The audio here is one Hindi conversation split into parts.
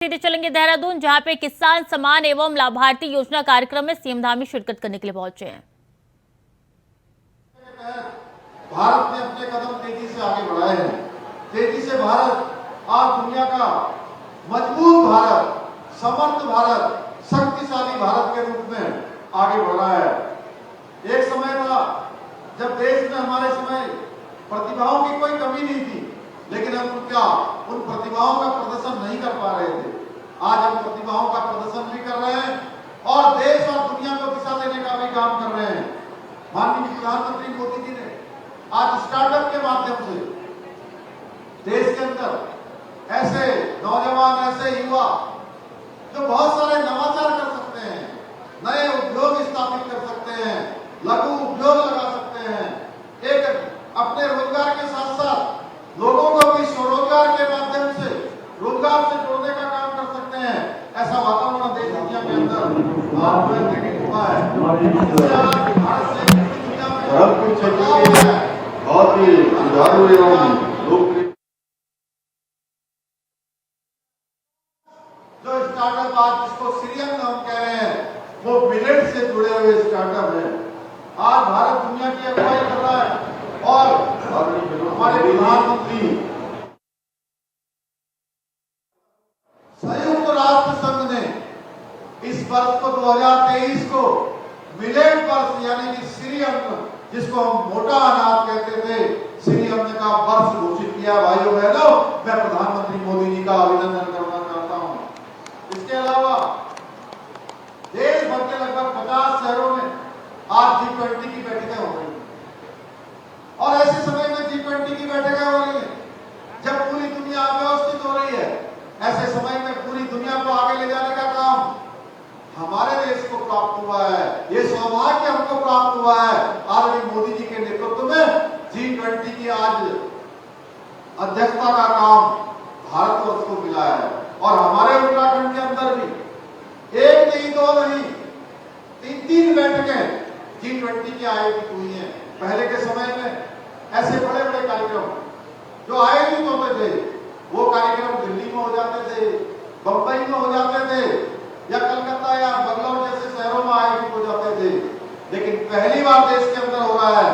सीधे चलेंगे देहरादून, जहां पे किसान सम्मान एवं लाभार्थी योजना कार्यक्रम में सीएम धामी शिरकत करने के लिए पहुंचे हैं। भारत ने अपने कदम तेजी से आगे बढ़ाए हैं। तेजी से भारत आज दुनिया का मजबूत भारत, समर्थ भारत, शक्तिशाली भारत के रूप में आगे बढ़ रहा है। एक समय था जब देश में हमारे समय प्रतिभाओं की कोई कमी नहीं थी, लेकिन हम उन प्रतिभाओं का प्रदर्शन नहीं कर पा रहे थे। आज हम प्रतिभाओं का प्रदर्शन भी कर रहे हैं और देश और दुनिया को दिशा देने का भी काम कर रहे हैं। माननीय प्रधानमंत्री मोदी जी ने आज स्टार्टअप के माध्यम से देश के अंदर ऐसे नौजवान, ऐसे युवा जो बहुत सारे नवाचार कर सकते हैं, नए उद्योग स्थापित कर सकते हैं, लघु उद्योग लगा सकते हैं, एक अपने रोजगार के साथ साथ लोगों को भी स्वरोजगार के माध्यम से रोजगार से जोड़ने का काम कर सकते हैं। ऐसा वातावरण देश दुनिया के अंदर आज देखने को हुआ है। भारत से दुनिया में बहुत ही जुझारू एवं लोकप्रिय जो स्टार्टअप आज जिसको सीरियम हम कह रहे हैं, वो मिलेट से जुड़े हुए स्टार्टअप है। आज भारत दुनिया की अगुवाई कर रहा है और हमारे प्रधानमंत्री संयुक्त राष्ट्र संघ ने इस वर्ष को 2023 को मिलेट वर्ष यानी कि श्री अन्न, जिसको हम मोटा अनाज कहते थे, श्री अन्न का वर्ष घोषित किया। भाइयों बहनों, मैं प्रधानमंत्री मोदी जी का अभिनंदन करना चाहता हूं। इसके अलावा देश भर के लगभग 50 शहरों में आज G20 की बैठकें हो रही हैं और ऐसे समय में G20 की बैठकें हो रही हैं जब पूरी दुनिया अव्यवस्थित हो रही है। ऐसे समय में पूरी दुनिया को आगे ले जाने का काम हमारे देश को प्राप्त हुआ है। ये सौभाग्य हमको प्राप्त हुआ है आदरणीय मोदी जी के नेतृत्व में G20 की आज अध्यक्षता का काम भारतवर्ष को मिला है। और हमारे उत्तराखंड के अंदर भी एक नहीं, दो नहीं, तीन बैठकें G20 की आयोजित हुई हैं। पहले के समय में ऐसे बड़े बड़े कार्यक्रम जो आयोजित होते थे, वो कार्यक्रम दिल्ली में हो जाते थे, बंबई में हो जाते थे या कलकत्ता या बंगलौर जैसे शहरों में आयोजित हो जाते थे। लेकिन पहली बार देश के अंदर हो रहा है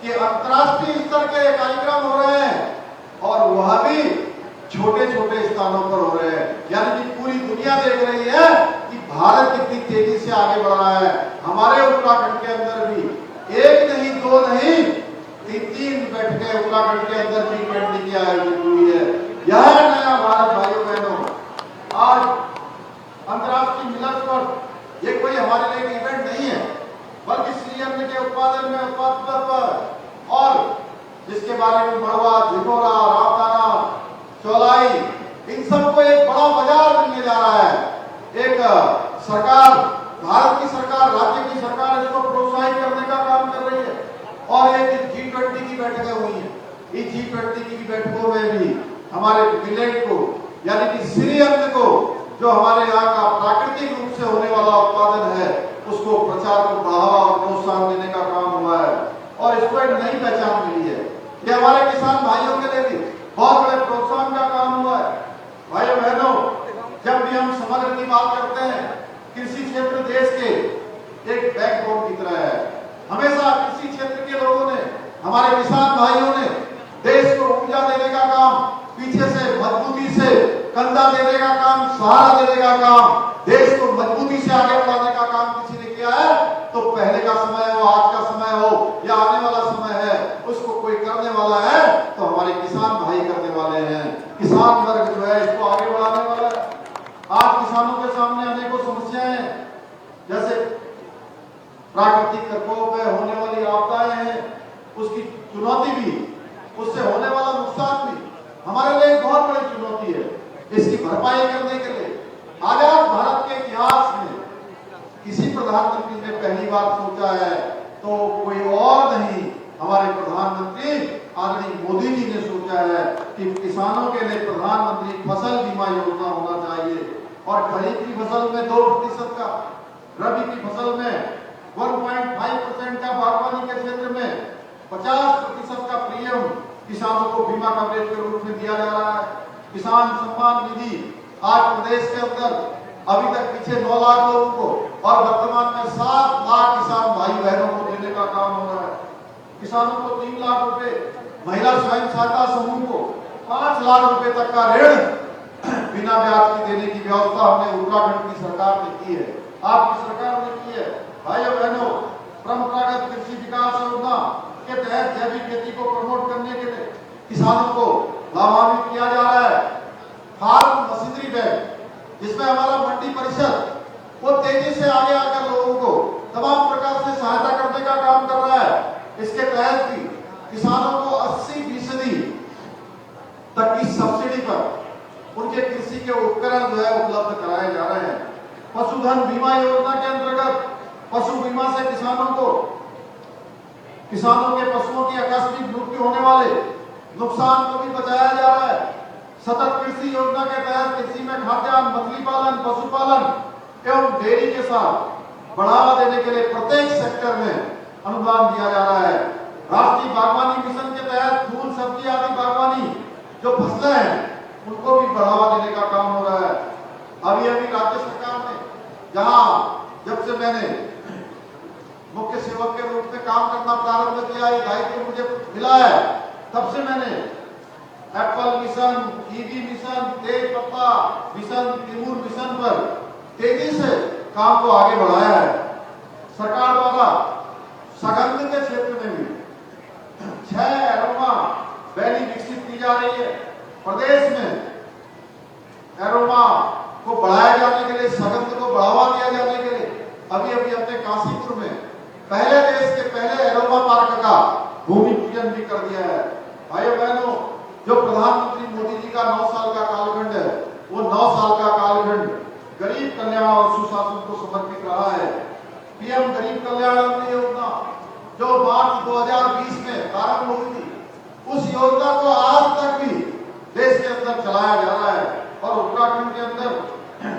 कि अंतर्राष्ट्रीय स्तर के कार्यक्रम हो रहे हैं और वह भी छोटे छोटे स्थानों पर हो रहे हैं। यानी कि पूरी दुनिया देख रही है कि भारत कितनी तेजी से आगे बढ़ रहा है। हमारे उत्तराखंड के अंदर भी एक नहीं, दो नहीं, तीन बैठकें उत्तराखंड के अंदर G20 की आयोजित हुई है। यह नया भारत भाइयों बहनों, आज अंतर्राष्ट्रीय मिलर्स पर ये कोई हमारे लिए एक इवेंट नहीं है, बल्कि श्री अन्न के उत्पादन में उत्पादन पर और जिसके बारे में मड़वा, झिकोरा, रामदाना, चौलाई, इन सबको एक बड़ा बाजार मिलने जा रहा है। एक सरकार, भारत की सरकार, राज्य की सरकार इसको प्रोत्साहित करने का काम कर रही है और एक G20 की बैठकें हुई हैं। इस G20 की बैठकों में भी हमारे मिलेट को यानी कि श्री अन्न को, जो हमारे यहाँ का प्राकृतिक रूप से होने वाला उत्पादन है, उसको प्रचार को बढ़ावा और प्रोत्साहन देने का काम हुआ है और इसको एक नई पहचान मिली है। ये हमारे किसान भाइयों के लिए भी बहुत बड़े प्रोत्साहन का काम हुआ है। भाइयों बहनों, जब भी हम समग्र की बात करते हैं, कृषि क्षेत्र देश के एक बैकबोन की तरह है। हमेशा कृषि क्षेत्र के लोगों ने, हमारे किसान भाइयों ने देश को ऊर्जा देने का काम, पीछे से मजबूती से कंधा देने का काम, सहारा देने का काम, देश को मजबूती से आगे बढ़ाने का काम किसी ने किया है तो पहले का समय हो, आज का समय हो या आने वाला समय है, उसको कोई करने वाला है तो हमारे किसान भाई करने वाले हैं। किसान वर्ग जो है इसको आगे बढ़ाने वाला है। आज किसानों के सामने अनेकों समस्याएं हैं, जैसे प्राकृतिक प्रकोप है, होने वाली आपदाएं हैं, उसकी चुनौती भी, उससे होने वाला नुकसान भी हमारे लिए एक बहुत बड़ी चुनौती है। इसकी भरपाई करने के लिए आजाद भारत के इतिहास में किसी प्रधानमंत्री ने पहली बार सोचा है तो कोई और नहीं, हमारे प्रधानमंत्री आदरणीय मोदी जी ने सोचा है कि किसानों के लिए प्रधानमंत्री फसल बीमा योजना होना चाहिए और खरीफ की फसल में 2% का, रबी की फसल में 1.5% का, बागवानी के क्षेत्र में 50% का प्रीमियम किसानों को बीमा कवरेज के रूप में दिया जा रहा है। किसान सम्मान निधि आज प्रदेश के अंदर अभी तक पीछे 9 लाख लोगों को और वर्तमान में 7 लाख किसान भाई बहनों को देने का काम हो रहा है। किसानों को 3 लाख रुपए, महिला स्वयं सहायता समूह को 5 लाख रुपए तक का ऋण बिना ब्याज की देने की व्यवस्था हमने उत्तराखंड की सरकार ने की है, आपकी सरकार ने की है। भाइयों बहनों, परंपरागत कृषि विकास योजना के तहत जैविक खेती को प्रमोट करने के लिए किसानों को लाभान्वित किया जा रहा है। फार्म मशीनरी बैंक, जिसमें हमारा मंडी परिषद वो तेजी से आगे आकर लोगों को तमाम प्रकार से सहायता करने का काम कर रहा है। इसके तहत भी किसानों को 80% तक की सब्सिडी पर उनके कृषि के उपकरण जो है उपलब्ध कराए जा रहे हैं। पशुधन बीमा योजना के अंतर्गत पशु बीमा से किसानों के पशुओं की आकस्मिक मृत्यु होने वाले नुकसान को भी बचाया जा रहा है। सतत कृषि योजना के तहत कृषि में खाद्यान्न, मछली पालन, पशुपालन एवं डेयरी के साथ बढ़ावा देने के लिए प्रत्येक सेक्टर में अनुदान दिया जा रहा है। राष्ट्रीय बागवानी मिशन के तहत फूल, सब्जी आदि बागवानी जो फसलें हैं उनको भी बढ़ावा देने का काम हो रहा है। अभी राज्य सरकार ने जब से मैंने मुख्य सेवक के रूप में काम करना प्रारंभ किया, ये दायित्व मुझे मिला है, तब से मैंने एप्पल मिशन, कीवी मिशन, तेज पत्ता मिशन, तिमूर मिशन पर तेजी से काम को आगे बढ़ाया है। सरकार द्वारा सगंध के क्षेत्र में भी 6 एरोमा वैली विकसित की जा रही है। प्रदेश में एरोमा को बढ़ाया जाने के लिए, सगंध को बढ़ावा दिया जाने के लिए अभी अपने काशीपुर में देश के पहले एरोमा पार्क का भूमि पूजन भी कर दिया है। भाइयों बहनों, जो प्रधानमंत्री मोदी जी का 9 साल का कालखंड है, वो 9 साल का कालखंड गरीब कल्याण और सुशासन को समर्पित रहा है। पीएम गरीब कल्याण अन्न योजना जो मार्च 2020 में प्रारंभ हुई थी, उस योजना को आज तक भी देश के अंदर चलाया जा रहा है और उत्तराखंड के अंदर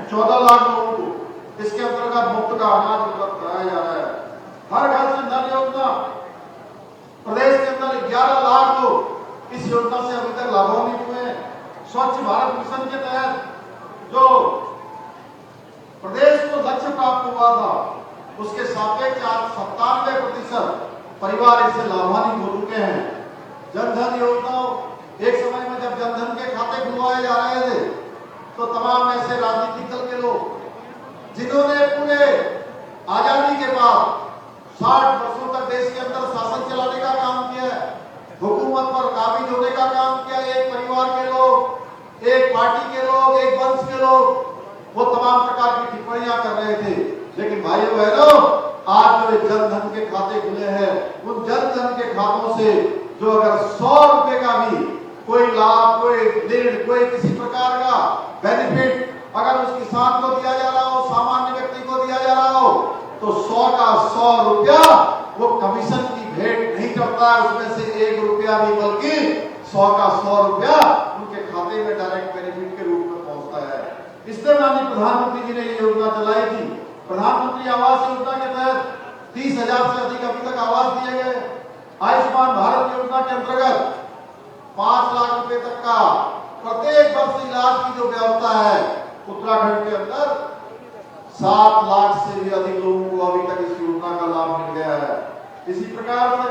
14 लाख लोगों को इसके अंतर्गत मुफ्त का अनाज उपलब्ध कराया जा रहा है। हर घर से नल योजना, प्रदेश के अंदर 11 लाख लोग इस योजना से अभी तक लाभान्वित हुए हैं। स्वच्छ भारत मिशन के तहत जो प्रदेश को लक्ष्य प्राप्त हुआ था, उसके सापेक्ष आज 97% परिवार इससे लाभान्वित हो चुके हैं। जनधन योजना, एक समय में जब जनधन के खाते खुलवाए जा रहे थे तो तमाम ऐसे राजनीतिक दल के लोग जिन्होंने पूरे आजादी के बाद 60 वर्षों तक देश के अंदर शासन चलाने का काम किया है, हुकूमत पर काबिज होने का काम किया, एक परिवार के लोग, एक पार्टी के लोग, एक वंश के लोग, वो तमाम प्रकार की टिप्पणियां कर रहे थे। लेकिन भाइयों बहनों, आज जो जनधन के खाते खुले हैं, उन जनधन के खातों से जो अगर 100 रुपए का भी कोई लाभ, कोई ऋण, कोई किसी प्रकार का बेनिफिट अगर उस किसान को दिया जा रहा हो, सामान्य व्यक्ति को दिया जा रहा हो, तो 100 का 100 रुपया वो कमीशन की भेंट नहीं करता है, उसमें से 1 रुपया भी, बल्कि 100 का 100 रुपया उनके खाते में डायरेक्ट बेनिफिट के रूप में पहुंचता है। इसलिए माननीय प्रधानमंत्री जी ने ये योजना चलाई थी। प्रधानमंत्री आवास योजना के तहत 30,000 से अधिक अभी तक आवास दिए गए। आयुष्मान भारत योजना के अंतर्गत 5 लाख रुपए तक का प्रत्येक वर्ष इलाज की जो व्यवस्था है, उत्तराखंड के अंदर 7 लाख से भी अधिक लोगों को अभी तक इस योजना का लाभ मिल गया है। इसी प्रकार से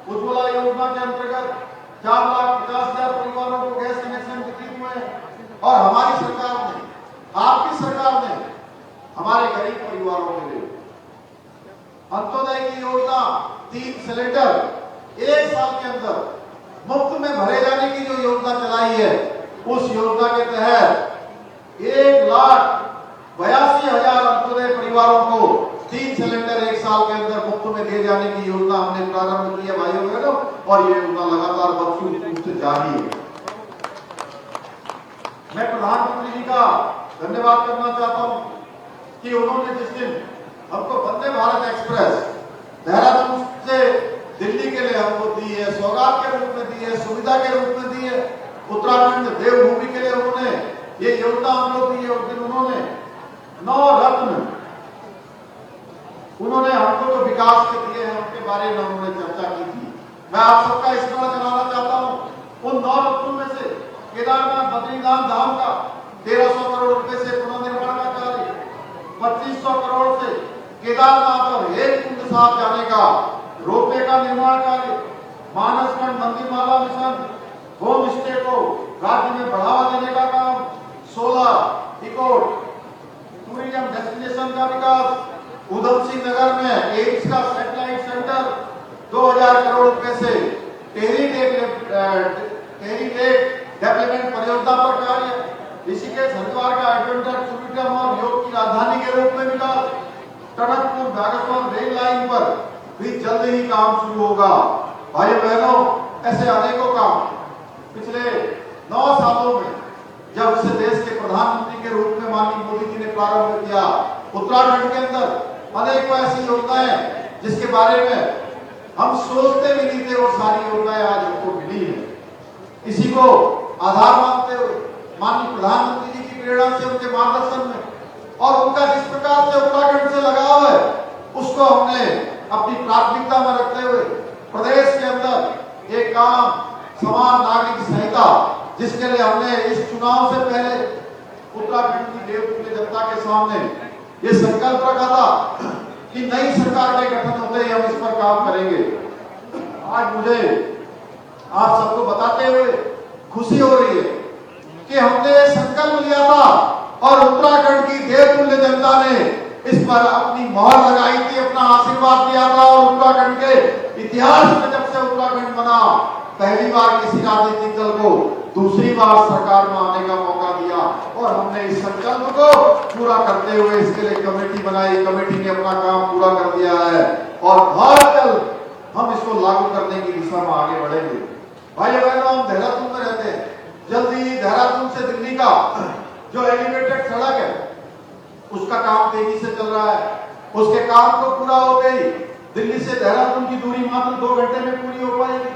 उज्ज्वला योजना के अंतर्गत 4,50,000 परिवारों को गैस कनेक्शन वितरित हुए और हमारी सरकार ने, आपकी सरकार ने हमारे गरीब परिवारों के लिए अंत्योदय की योजना 3 सिलेंडर 1 साल के अंदर मुफ्त में भरे जाने की जो योजना चलाई है, उस योजना के तहत 1,82,000 अंत्योदय परिवारों को 3 सिलेंडर 1 साल के अंदर मुफ्त में दिए जाने की योजना हमने प्रारंभ की है भाइयों बहनों, और ये योजना लगातार बदसूरत रूप से जारी है। मैं प्रधानमंत्री जी का धन्यवाद करना चाहता हूं कि उन्होंने जिस दिन हमको वंदे भारत एक्सप्रेस देहरादून से दिल्ली के लिए हमको दी है, सौगात के रूप में दी है, सुविधा के रूप में दी है, उत्तराखंड देवभूमि के लिए उन्होंने ये योजना हमको दी है। उस दिन उन्होंने 9 रत्न उन्होंने हमको जो विकास के दिए हैं, उनके बारे में उन्होंने चर्चा की थी। मैं आप सबका स्मरण कराना चाहता हूं, उन 9 रत्नों में से केदारनाथ बद्रीनाथ धाम का 1,300 करोड़ रुपए से पुनर्निर्माण का कार्य, 2500 करोड़ से केदारनाथ और हेमकुंड साहब जाने का रोपवे का निर्माण कार्य, मानसखंड मंदिरमाला मिशन, होम स्टे को राज्य में बढ़ावा देने का काम, 16 इको टूरिज्म डेस्टिनेशन का विकास, उधम सिंह नगर में एम्स का सैटेलाइट सेंटर, 2000 करोड़ रुपए से टेहरी लेक डेवलपमेंट परियोजना पर कार्य, ऋषिकेश हरिद्वार का एडवेंचर टूरिज्म और योग की राजधानी के रूप में विकास, टनकपुर बागेश्वर रेल लाइन पर भी जल्द ही काम शुरू होगा। भाई बहनों, ऐसे अनेकों काम पिछले 9 सालों में जब से देश के प्रधानमंत्री के रूप में माननीय मोदी जी ने प्रारंभ किया, उत्तराखंड के अंदर अनेकों ऐसी योजनाएं जिसके बारे में हम सोचते भी नहीं थे, वो सारी योजनाएं आज हमको मिली है। इसी को आधार मानते हुए माननीय प्रधानमंत्री जी की प्रेरणा से, उनके मार्गदर्शन में और उनका जिस प्रकार से उत्तराखंड से लगाव है, उसको हमने अपनी प्राथमिकता में रखते हुए प्रदेश के अंदर एक काम समान नागरिक संहिता, जिसके लिए हमने इस चुनाव से पहले उत्तराखंड की देवतुल्य जनता के सामने ये संकल्प रखा था कि नई सरकार के गठन होते ही हम इस पर काम करेंगे। आज मुझे आप सबको बताते हुए खुशी हो रही है कि हमने संकल्प लिया था और उत्तराखंड की देवतुल्य जनता ने इस पर अपनी मोहर लगाई थी, अपना आशीर्वाद दिया था और उत्तराखंड के इतिहास में जब से उत्तराखंड बना, पहली बार किसी राजनीतिक दल को दूसरी बार सरकार में आने का मौका दिया और हमने इस संकल्प को पूरा करते हुए इसके लिए कमेटी बनाई। कमेटी ने अपना काम पूरा कर दिया है और बहुत जल्द हम इसको लागू करने की दिशा में आगे बढ़ेंगे। भाई बहनों, हम देहरादून में रहते हैं, जल्दी देहरादून से दिल्ली का जो एलिवेटेड सड़क है उसका काम तेजी से चल रहा है। उसके काम को पूरा होते ही दिल्ली से देहरादून की दूरी मात्र 2 घंटे में पूरी हो पाएगी।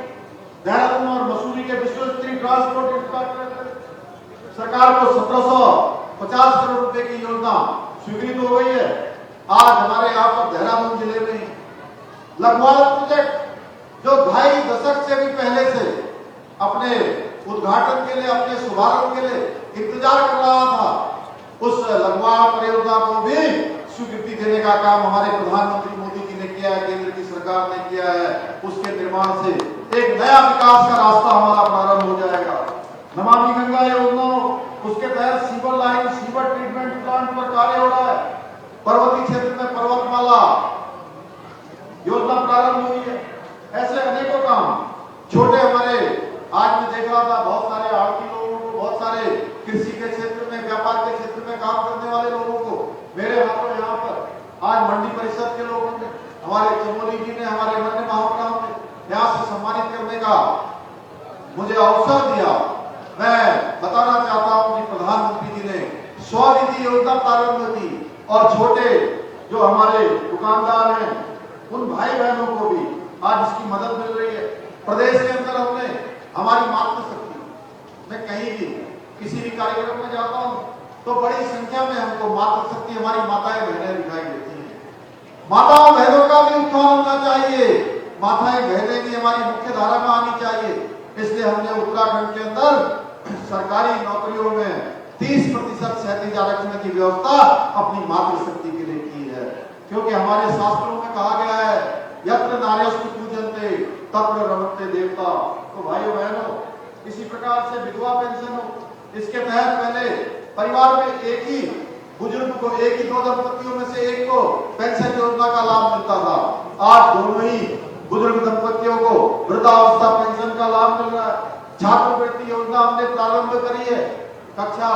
देहरादून और मसूरी के विश्व स्तरीय ट्रांसपोर्ट इंफ्रास्ट्रक्चर सरकार को 1750 करोड़ रुपए की योजना स्वीकृत हो गई है। आज हमारे यहाँ पर देहरादून जिले में लखवाड़ प्रोजेक्ट जो 2.5 दशक से भी पहले से अपने उद्घाटन के लिए, अपने शुभारंभ के लिए इंतजार कर रहा था, उस लखवाड़ परियोजना को भी स्वीकृति देने का काम हमारे प्रधानमंत्री मोदी जी ने किया है, केंद्र की सरकार ने किया है। उसके निर्माण से एक नया विकास का रास्ता हमारा प्रारंभ हो जाएगा। नमामि गंगा योजना, उसके तहत sewer line, sewer treatment plant पर कार्य हो रहा है। पर्वतीय क्षेत्र में पर्वतमाला योजना प्रारंभ हुई है। ऐसे अनेकों काम छोटे हमारे, आज मैं देख रहा था बहुत सारे आर्थिक लोगों को, बहुत सारे कृषि के क्षेत्र में, व्यापार के क्षेत्र में काम करने वाले लोगों को मेरे हाथों यहाँ पर आज मंडी परिषद के लोगों ने, हमारे चमोली जी ने, हमारे अन्य महानुभावों ने यहाँ से सम्मानित करने का मुझे अवसर दिया। मैं बताना चाहता हूँ कि प्रधानमंत्री जी ने स्वनिधि योजना प्रारंभ की और छोटे जो हमारे दुकानदार हैं उन भाई बहनों को भी आज इसकी मदद मिल रही है। प्रदेश के अंदर हमने हमारी मातृशक्ति, मैं कहीं भी किसी भी कार्यक्रम में जाता हूँ तो बड़ी संख्या में हमको मातृशक्ति, हमारी माताएं बहनें दिखाई देती हैं। माताओं बहनों का भी उत्थान होना चाहिए, माताएं बहनें भी हमारी मुख्य धारा में आनी चाहिए। इसलिए हमने उत्तराखंड के अंदर सरकारी नौकरियों में 30% क्षैतिज आरक्षण की व्यवस्था अपनी मातृशक्ति के लिए की है, क्योंकि हमारे शास्त्रों में कहा गया है यत्र नार्यस्तु पूजन्ते तत्र रमन्ते देवता। तो भाइयों बहनों, इसी प्रकार से विधवा पेंशन हो, इसके तहत पहले परिवार में एक ही बुजुर्ग को, एक ही 2 दंपतियों में से एक को पेंशन योजना का लाभ मिलता था। आज दोनों ही बुजुर्ग दंपतियों को वृद्धावस्था पेंशन का लाभ मिल रहा है। छात्रवृत्ति योजना हमने प्रारंभ करी है। कक्षा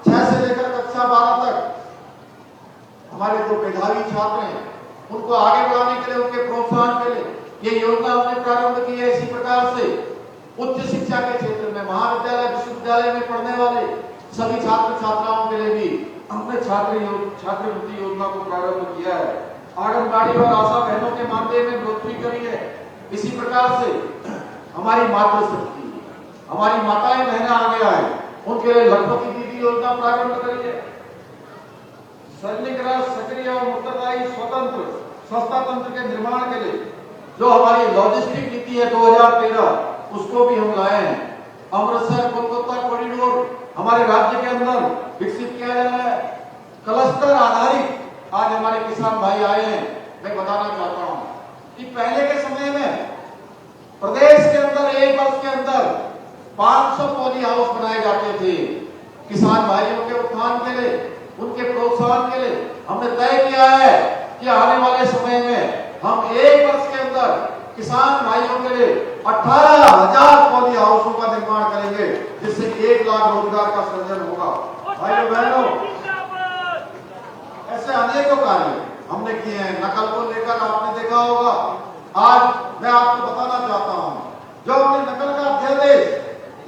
6 से लेकर कक्षा 12 तक हमारे जो मेधावी छात्र हैं उनको आगे बढ़ाने के लिए, उनके प्रोत्साहन के लिए ये योजना हमने प्रारंभ की है। इसी प्रकार से उच्च शिक्षा के क्षेत्र में, महाविद्यालय विश्वविद्यालय में पढ़ने वाले सभी छात्र छात्राओं के लिए भी हमने छात्रवृत्ति योजना को प्रारंभ किया है। आंगनबाड़ी और आशा बहनों के मानदेय में बढ़ोतरी करी है। इसी प्रकार से हमारी मातृशक्ति, हमारी माताएं बहनें आगे आए, उनके लिए लखपति दीदी योजना प्रारंभ करी है। सैनिक राष्ट्र सक्रिय और उत्तरदायी स्वतंत्र संस्था तंत्र के निर्माण के लिए जो हमारी लॉजिस्टिक नीति है 2013, उसको भी हम लाए हैं। अमृतसर कोलकाता कॉरिडोर हमारे राज्य के अंदर विकसित किया जा रहा है। क्लस्टर आधारित आज हमारे किसान भाई आए हैं। मैं बताना चाहता हूं कि पहले के समय में प्रदेश के अंदर एक वर्ष के अंदर 500 पॉली हाउस बनाए जाते थे। किसान भाइयों के उत्थान के लिए, उनके प्रोत्साहन के लिए हमने तय किया है कि आने वाले समय में हम एक वर्ष के अंदर किसान भाइयों के लिए 18,000 पॉली हाउसों का निर्माण करेंगे, जिससे 1 लाख रोजगार का सृजन होगा। भाइयों बहनों, ऐसे अनेकों कार्य हमने किए हैं। नकल को लेकर आपने देखा होगा। आज मैं आपको बताना चाहता हूं, जो हमने नकल का अध्यादेश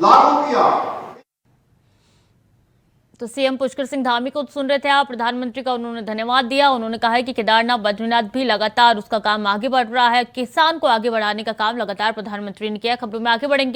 लागू किया। तो सीएम पुष्कर सिंह धामी को सुन रहे थे आप। प्रधानमंत्री का उन्होंने धन्यवाद दिया। उन्होंने कहा है कि केदारनाथ बद्रीनाथ भी लगातार उसका काम आगे बढ़ रहा है। किसान को आगे बढ़ाने का काम लगातार प्रधानमंत्री ने किया। खबरों में आगे बढ़ेंगे।